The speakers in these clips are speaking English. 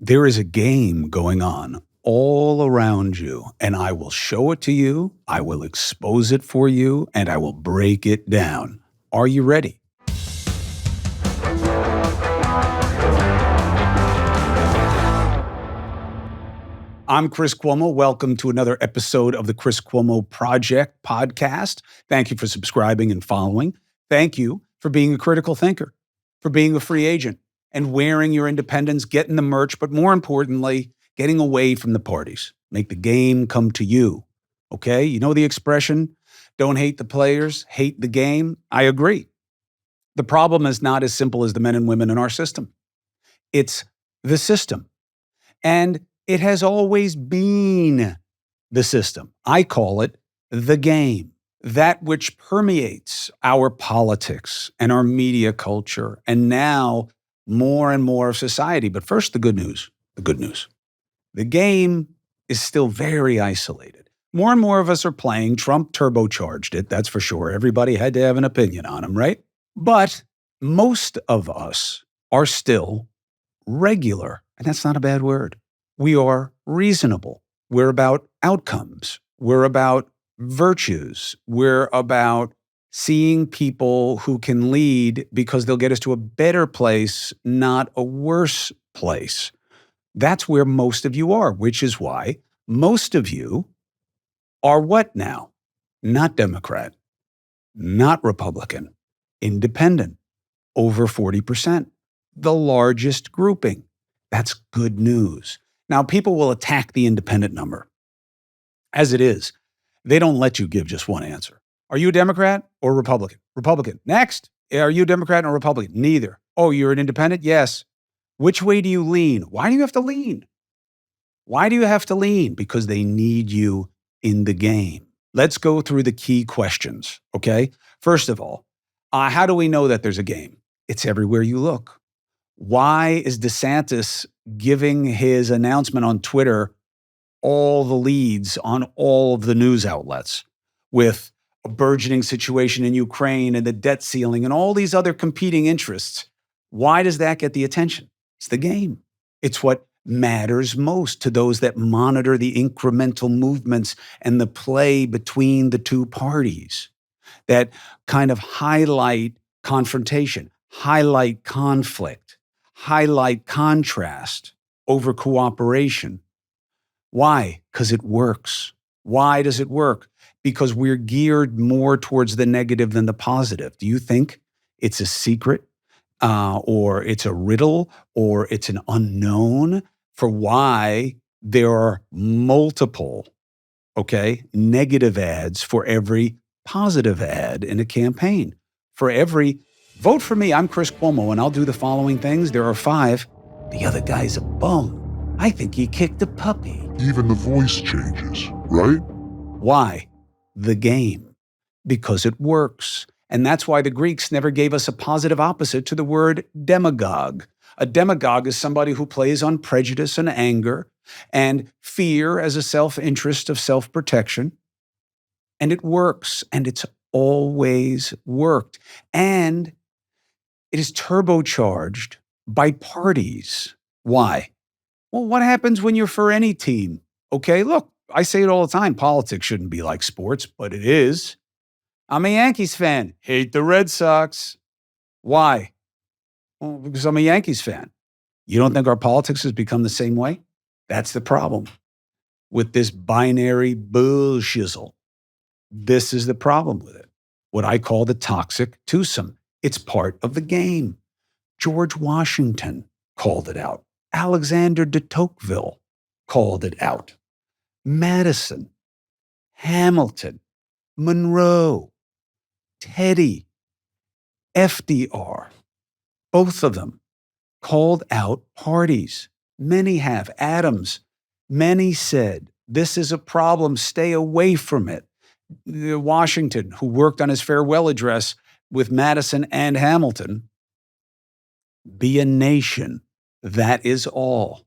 There is a game going on all around you, and I will show it to you, I will expose it for you, and I will break it down. Are you ready? I'm Chris Cuomo. Welcome to another episode of the Chris Cuomo Project podcast. Thank you for subscribing and following. Thank you for being a critical thinker, for being a free agent and wearing your independence, getting the merch, but more importantly, getting away from the parties. Make the game come to you. Okay? You know the expression, don't hate the players, hate the game? I agree. The problem is not as simple as the men and women in our system. It's the system. And it has always been the system. I call it the game. That which permeates our politics and our media culture, and now more and more of society. But first, the good news. The good news. The game is still very isolated. More and more of us are playing. Trump turbocharged it, that's for sure. Everybody had to have an opinion on him, right? But most of us are still regular, and that's not a bad word. We are reasonable. We're about outcomes. We're about virtues. We're about seeing people who can lead because they'll get us to a better place, not a worse place. That's where most of you are, which is why most of you are what now? Not Democrat, not Republican, independent, over 40%, the largest grouping. That's good news. Now, people will attack the independent number. As it is, they don't let you give just one answer. Are you a Democrat or Republican? Republican. Next. Are you a Democrat or Republican? Neither. Oh, you're an independent? Yes. Which way do you lean? Why do you have to lean? Why do you have to lean? Because they need you in the game. Let's go through the key questions, okay? First of all, how do we know that there's a game? It's everywhere you look. Why is DeSantis giving his announcement on Twitter all the leads on all of the news outlets with a burgeoning situation in Ukraine and the debt ceiling and all these other competing interests? Why does that get the attention? It's the game. It's what matters most to those that monitor the incremental movements and the play between the two parties that kind of highlight confrontation, highlight conflict, highlight contrast over cooperation. Why? Because it works. Why does it work? Because we're geared more towards the negative than the positive. Do you think it's a secret or it's a riddle or it's an unknown for why there are multiple, negative ads for every positive ad in a campaign? For every vote for me, I'm Chris Cuomo, and I'll do the following things. There are 5. The other guy's a bum. I think he kicked a puppy. Even the voice changes, right? Why? The game. Because it works. And that's why the Greeks never gave us a positive opposite to the word demagogue. A demagogue is somebody who plays on prejudice and anger and fear as a self-interest of self-protection. And it works, and it's always worked. And it is turbocharged by parties. Why? Well, what happens when you're for any team? Okay, look, I say it all the time. Politics shouldn't be like sports, but it is. I'm a Yankees fan. Hate the Red Sox. Why? Well, because I'm a Yankees fan. You don't think our politics has become the same way? That's the problem with this binary bullshizzle. This is the problem with it. What I call the toxic twosome. It's part of the game. George Washington called it out. Alexander de Tocqueville called it out. Madison, Hamilton, Monroe, Teddy, FDR, both of them called out parties. Many have. Adams, many said, this is a problem, stay away from it. Washington, who worked on his farewell address with Madison and Hamilton, be a nation. That is all.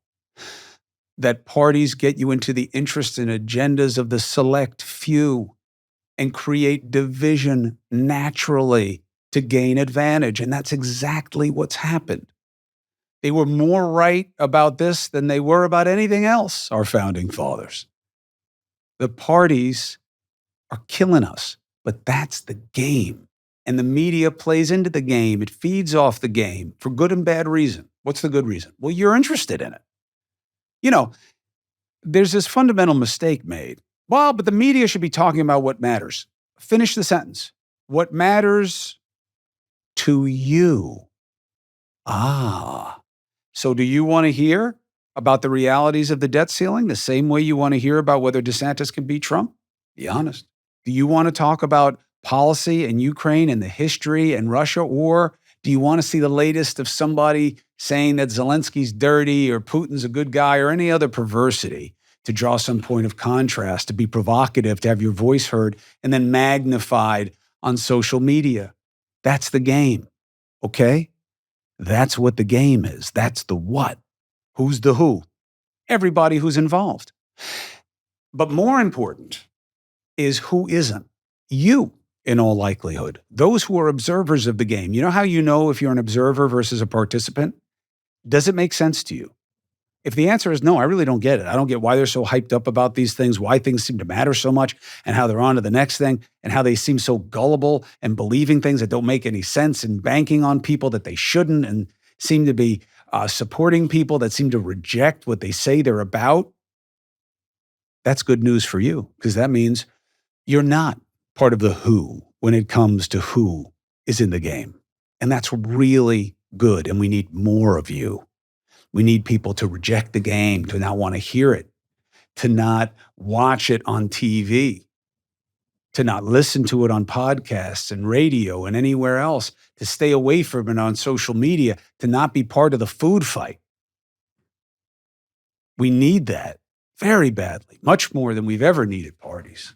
That parties get you into the interests and agendas of the select few and create division naturally to gain advantage. And that's exactly what's happened. They were more right about this than they were about anything else, our founding fathers. The parties are killing us, but that's the game. And the media plays into the game. It feeds off the game for good and bad reason. What's the good reason? Well, you're interested in it. You know, there's this fundamental mistake made. Well, but the media should be talking about what matters. Finish the sentence. What matters to you. Ah. So do you want to hear about the realities of the debt ceiling the same way you want to hear about whether DeSantis can beat Trump? Be honest. Do you want to talk about policy and Ukraine and the history and Russia? Or do you want to see the latest of somebody saying that Zelensky's dirty or Putin's a good guy or any other perversity to draw some point of contrast, to be provocative, to have your voice heard and then magnified on social media? That's the game, okay? That's what the game is. That's the what. Who's the who? Everybody who's involved. But more important is who isn't. You, in all likelihood. Those who are observers of the game. You know how you know if you're an observer versus a participant? Does it make sense to you? If the answer is no, I really don't get it. I don't get why they're so hyped up about these things, why things seem to matter so much, and how they're on to the next thing, and how they seem so gullible and believing things that don't make any sense and banking on people that they shouldn't and seem to be supporting people that seem to reject what they say they're about. That's good news for you, because that means you're not part of the who when it comes to who is in the game. And that's really good, and we need more of you. We need people to reject the game, to not want to hear it, to not watch it on TV, to not listen to it on podcasts and radio and anywhere else, to stay away from it on social media, to not be part of the food fight. We need that very badly, much more than we've ever needed parties.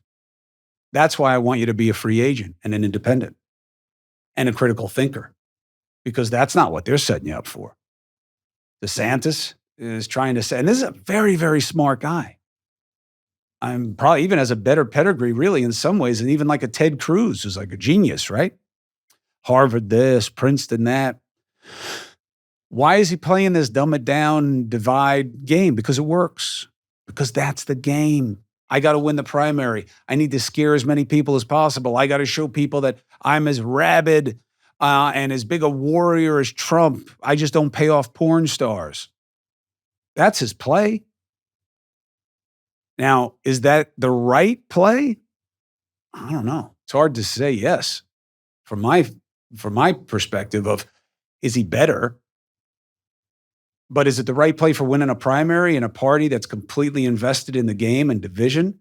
That's why I want you to be a free agent and an independent and a critical thinker, because that's not what they're setting you up for. DeSantis is trying to say, and this is a very, very smart guy. I'm probably even has a better pedigree, really, in some ways, than even like a Ted Cruz, who's like a genius, right? Harvard this, Princeton that. Why is he playing this dumb it down, divide game? Because it works. Because that's the game. I got to win the primary. I need to scare as many people as possible. I got to show people that I'm as rabid and as big a warrior as Trump. I just don't pay off porn stars. That's his play. Now, is that the right play? I don't know. It's hard to say yes. From my perspective of, is he better? But is it the right play for winning a primary in a party that's completely invested in the game and division?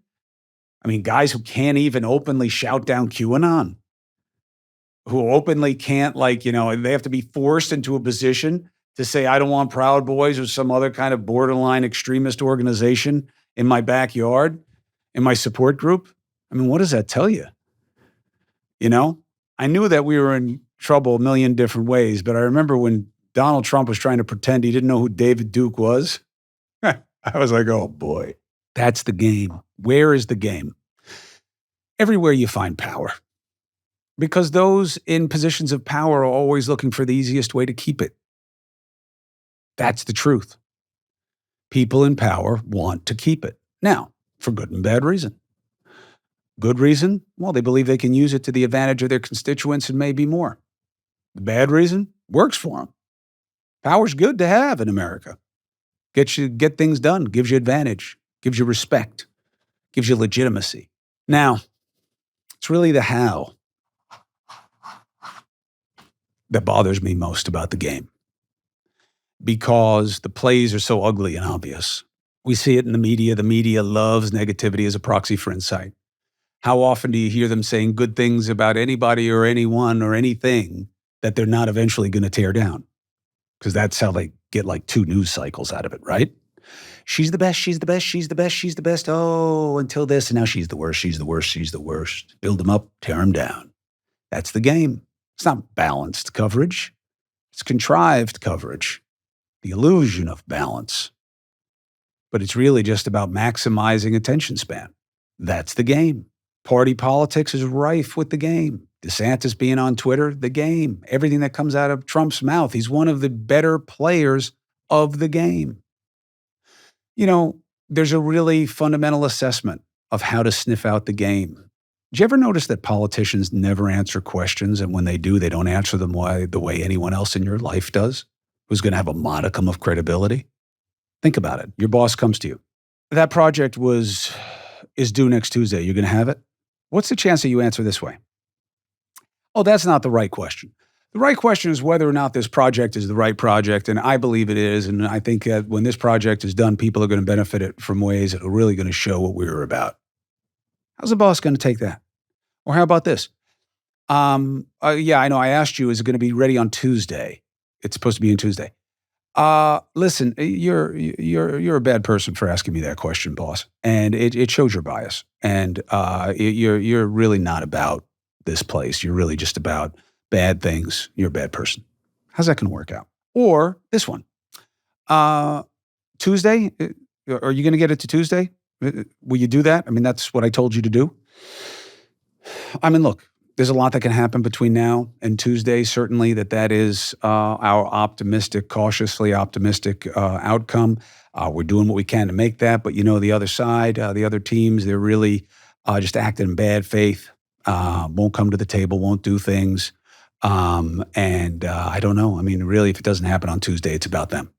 I mean, guys who can't even openly shout down QAnon, who openly can't, they have to be forced into a position to say, I don't want Proud Boys or some other kind of borderline extremist organization in my backyard, in my support group. I mean, what does that tell you? I knew that we were in trouble a million different ways, but I remember when Donald Trump was trying to pretend he didn't know who David Duke was. I was like, oh boy, that's the game. Where is the game? Everywhere you find power. Because those in positions of power are always looking for the easiest way to keep it. That's the truth. People in power want to keep it. Now, for good and bad reason. Good reason? Well, they believe they can use it to the advantage of their constituents and maybe more. The bad reason? Works for them. Power's good to have in America. Get things done, gives you advantage, gives you respect, gives you legitimacy. Now, it's really the how that bothers me most about the game, because the plays are so ugly and obvious. We see it in the media. The media loves negativity as a proxy for insight. How often do you hear them saying good things about anybody or anyone or anything that they're not eventually going to tear down? Because that's how they get like 2 news cycles out of it, right? She's the best, she's the best, she's the best, she's the best. Oh, until this, and now she's the worst, she's the worst, she's the worst. Build them up, tear them down. That's the game. It's not balanced coverage. It's contrived coverage. The illusion of balance. But it's really just about maximizing attention span. That's the game. Party politics is rife with the game. DeSantis being on Twitter, the game. Everything that comes out of Trump's mouth. He's one of the better players of the game. You know, there's a really fundamental assessment of how to sniff out the game. Did you ever notice that politicians never answer questions, and when they do, they don't answer them the way anyone else in your life does, who's going to have a modicum of credibility? Think about it. Your boss comes to you. That project is due next Tuesday. You're going to have it? What's the chance that you answer this way? Oh, that's not the right question. The right question is whether or not this project is the right project, and I believe it is. And I think that when this project is done, people are going to benefit it from ways that are really going to show what we were about. How's the boss going to take that? Or how about this? Yeah, I know. I asked you, is it going to be ready on Tuesday? It's supposed to be on Tuesday. Listen, you're a bad person for asking me that question, boss, and it shows your bias. And you're really not about this place. You're really just about bad things. You're a bad person. How's that going to work out? Or this one, Tuesday. Are you going to get it to Tuesday? Will you do that? I mean, that's what I told you to do. I mean, look, there's a lot that can happen between now and Tuesday. Certainly that is our optimistic, cautiously optimistic outcome. We're doing what we can to make that. But, the other side, the other teams, they're really just acting in bad faith, won't come to the table, won't do things. And I don't know. I mean, really, if it doesn't happen on Tuesday, it's about them.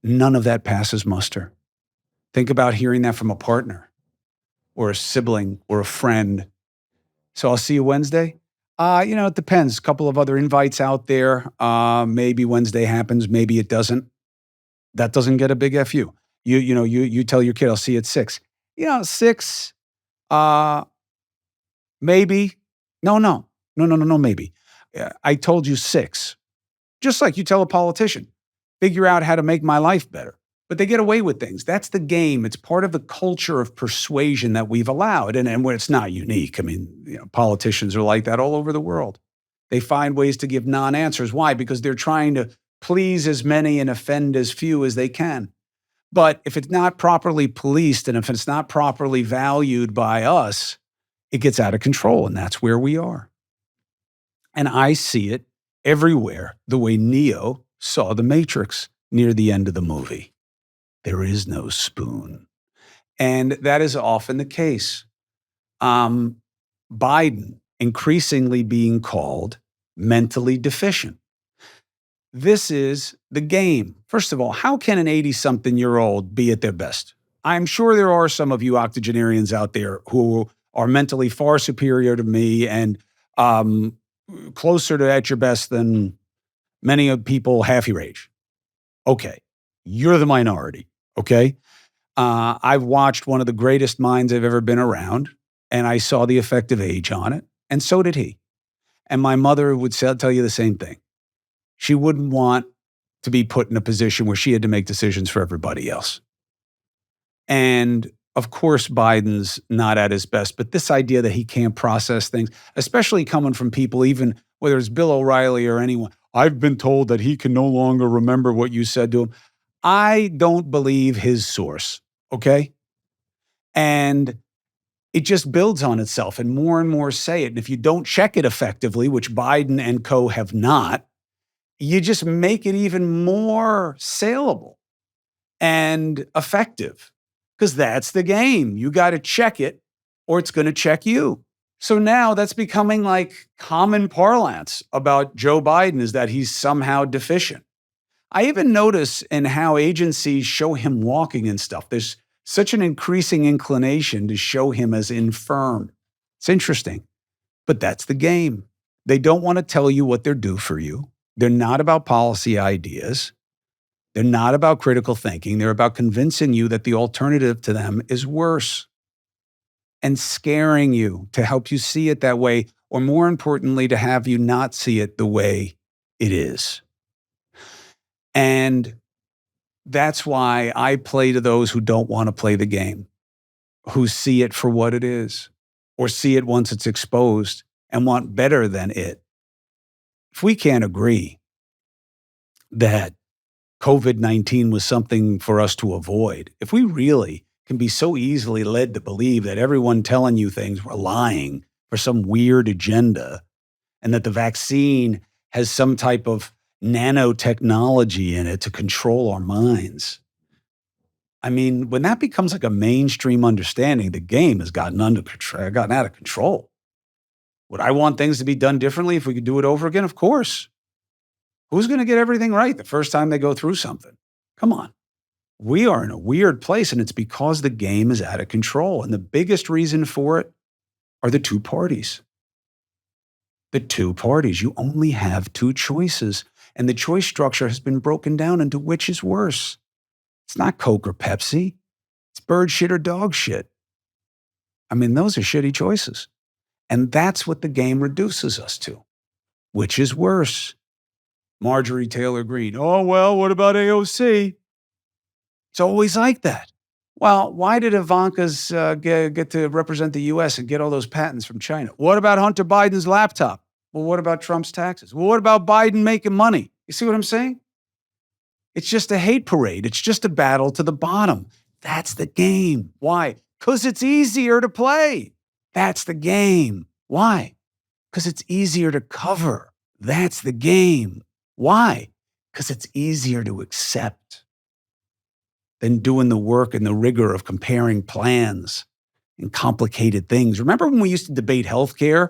None of that passes muster. Think about hearing that from a partner or a sibling or a friend. So I'll see you Wednesday. It depends. A couple of other invites out there. Maybe Wednesday happens. Maybe it doesn't. That doesn't get a big FU. You tell your kid, I'll see you at 6. 6. Maybe. No, maybe. I told you 6. Just like you tell a politician, figure out how to make my life better. But they get away with things. That's the game. It's part of the culture of persuasion that we've allowed. And where it's not unique. I mean, politicians are like that all over the world. They find ways to give non-answers. Why? Because they're trying to please as many and offend as few as they can. But if it's not properly policed and if it's not properly valued by us, it gets out of control. And that's where we are. And I see it everywhere the way Neo saw the Matrix near the end of the movie. There is no spoon. And that is often the case. Biden increasingly being called mentally deficient. This is the game. First of all, how can an 80-something-year-old be at their best? I'm sure there are some of you octogenarians out there who are mentally far superior to me and closer to at your best than many of people half your age. Okay, you're the minority. Okay. I've watched one of the greatest minds I've ever been around, and I saw the effect of age on it, and so did he. And my mother would tell you the same thing. She wouldn't want to be put in a position where she had to make decisions for everybody else. And of course, Biden's not at his best, but this idea that he can't process things, especially coming from people, even whether it's Bill O'Reilly or anyone, I've been told that he can no longer remember what you said to him. I don't believe his source, okay? And it just builds on itself and more say it. And if you don't check it effectively, which Biden and co have not, you just make it even more saleable and effective because that's the game. You got to check it or it's going to check you. So now that's becoming like common parlance about Joe Biden is that he's somehow deficient. I even notice in how agencies show him walking and stuff, there's such an increasing inclination to show him as infirm. It's interesting, but that's the game. They don't want to tell you what they're due for you. They're not about policy ideas. They're not about critical thinking. They're about convincing you that the alternative to them is worse and scaring you to help you see it that way, or more importantly, to have you not see it the way it is. And that's why I play to those who don't want to play the game, who see it for what it is, or see it once it's exposed and want better than it. If we can't agree that COVID-19 was something for us to avoid, if we really can be so easily led to believe that everyone telling you things were lying for some weird agenda, and that the vaccine has some type of nanotechnology in it to control our minds. I mean, when that becomes like a mainstream understanding, the game has gotten gotten out of control. Would I want things to be done differently if we could do it over again? Of course. Who's going to get everything right the first time they go through something? Come on. We are in a weird place, and it's because the game is out of control. And the biggest reason for it are the two parties. The two parties. You only have two choices, and the choice structure has been broken down into which is worse. It's not Coke or Pepsi. It's bird shit or dog shit. I mean, those are shitty choices. And that's what the game reduces us to. Which is worse? Marjorie Taylor Greene. Oh, well, what about AOC? It's always like that. Well, why did Ivanka's get to represent the U.S. and get all those patents from China? What about Hunter Biden's laptop? Well, what about Trump's taxes? Well, what about Biden making money? You see what I'm saying? It's just a hate parade. It's just a battle to the bottom. That's the game. Why? Because it's easier to play. That's the game. Why? Because it's easier to cover. That's the game. Why? Because it's easier to accept than doing the work and the rigor of comparing plans and complicated things. Remember when we used to debate healthcare?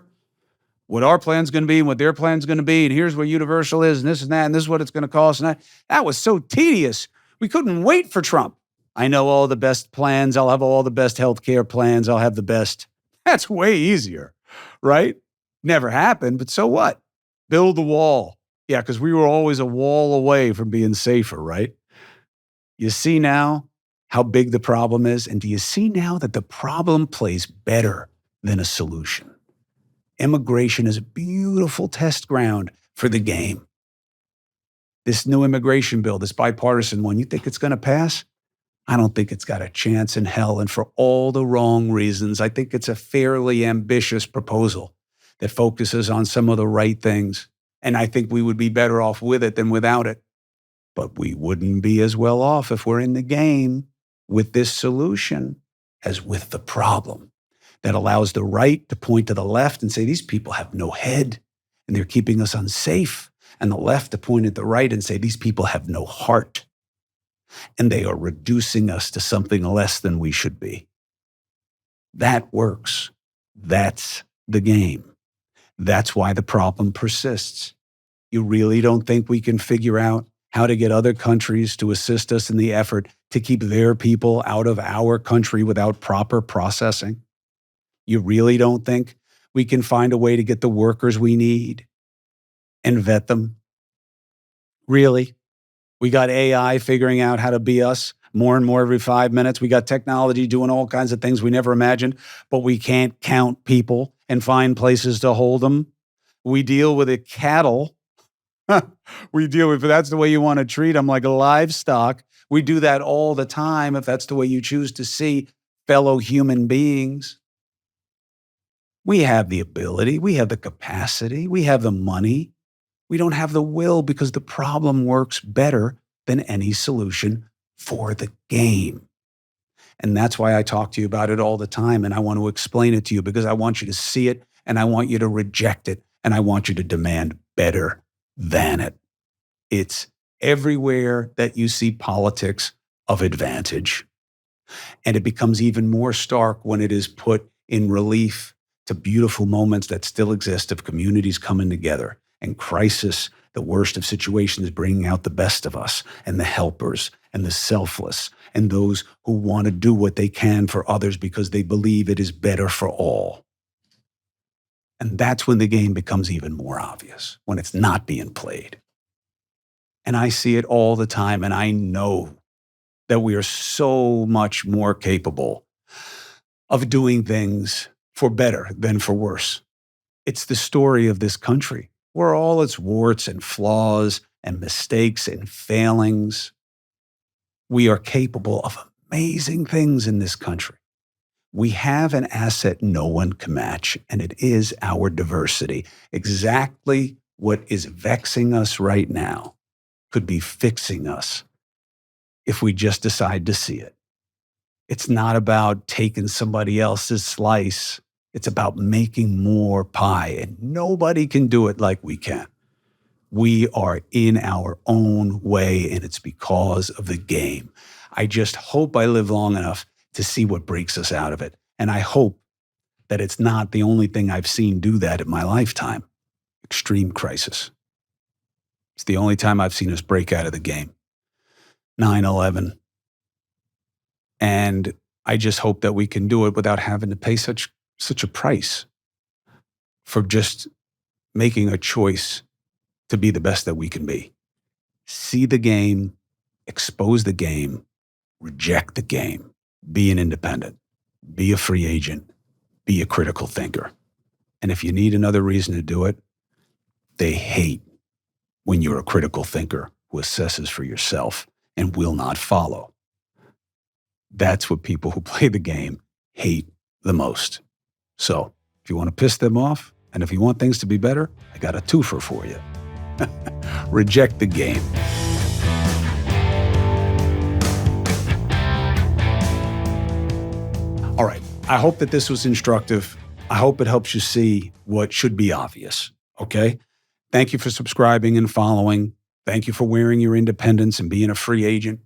What our plan's going to be and what their plan's going to be, and here's what universal is, and this and that, and this is what it's going to cost. And that was so tedious. We couldn't wait for Trump. I know all the best plans. I'll have all the best healthcare plans. I'll have the best. That's way easier, right? Never happened, but so what? Build the wall. Yeah, because we were always a wall away from being safer, right? You see now how big the problem is? And do you see now that the problem plays better than a solution? Immigration is a beautiful test ground for the game. This new immigration bill, this bipartisan one, you think it's going to pass? I don't think it's got a chance in hell, and for all the wrong reasons. I think it's a fairly ambitious proposal that focuses on some of the right things, and I think we would be better off with it than without it. But we wouldn't be as well off if we're in the game with this solution as with the problem that allows the right to point to the left and say, these people have no head and they're keeping us unsafe. And the left to point at the right and say, these people have no heart and they are reducing us to something less than we should be. That works. That's the game. That's why the problem persists. You really don't think we can figure out how to get other countries to assist us in the effort to keep their people out of our country without proper processing? You really don't think we can find a way to get the workers we need and vet them? Really? We got AI figuring out how to be us more and more every 5 minutes. We got technology doing all kinds of things we never imagined, but we can't count people and find places to hold them. We deal with it cattle. We deal with, if that's the way you want to treat them, like livestock. We do that all the time if that's the way you choose to see fellow human beings. We have the ability, we have the capacity, we have the money. We don't have the will because the problem works better than any solution for the game. And that's why I talk to you about it all the time. And I want to explain it to you because I want you to see it and I want you to reject it and I want you to demand better than it. It's everywhere that you see politics of advantage. And it becomes even more stark when it is put in relief to beautiful moments that still exist of communities coming together and crisis, the worst of situations, bringing out the best of us and the helpers and the selfless and those who want to do what they can for others because they believe it is better for all. And that's when the game becomes even more obvious, when it's not being played. And I see it all the time, and I know that we are so much more capable of doing things for better than for worse. It's the story of this country, where all its warts and flaws and mistakes and failings, we are capable of amazing things in this country. We have an asset no one can match, and it is our diversity. Exactly what is vexing us right now could be fixing us if we just decide to see it. It's not about taking somebody else's slice. It's about making more pie, and nobody can do it like we can. We are in our own way, and it's because of the game. I just hope I live long enough to see what breaks us out of it. And I hope that it's not the only thing I've seen do that in my lifetime. Extreme crisis. It's the only time I've seen us break out of the game. 9/11. And I just hope that we can do it without having to pay such a price for just making a choice to be the best that we can be. See the game, expose the game, reject the game, be an independent, be a free agent, be a critical thinker. And if you need another reason to do it, they hate when you're a critical thinker who assesses for yourself and will not follow. That's what people who play the game hate the most. So if you want to piss them off, and if you want things to be better, I got a twofer for you. Reject the game. All right. I hope that this was instructive. I hope it helps you see what should be obvious. Okay? Thank you for subscribing and following. Thank you for wearing your independence and being a free agent.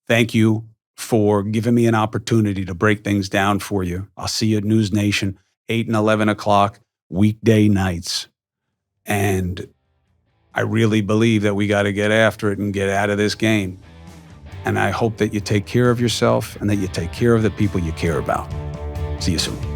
Thank you for giving me an opportunity to break things down for you. I'll see you at News Nation, 8 and 11 o'clock, weekday nights. And I really believe that we got to get after it and get out of this game. And I hope that you take care of yourself and that you take care of the people you care about. See you soon.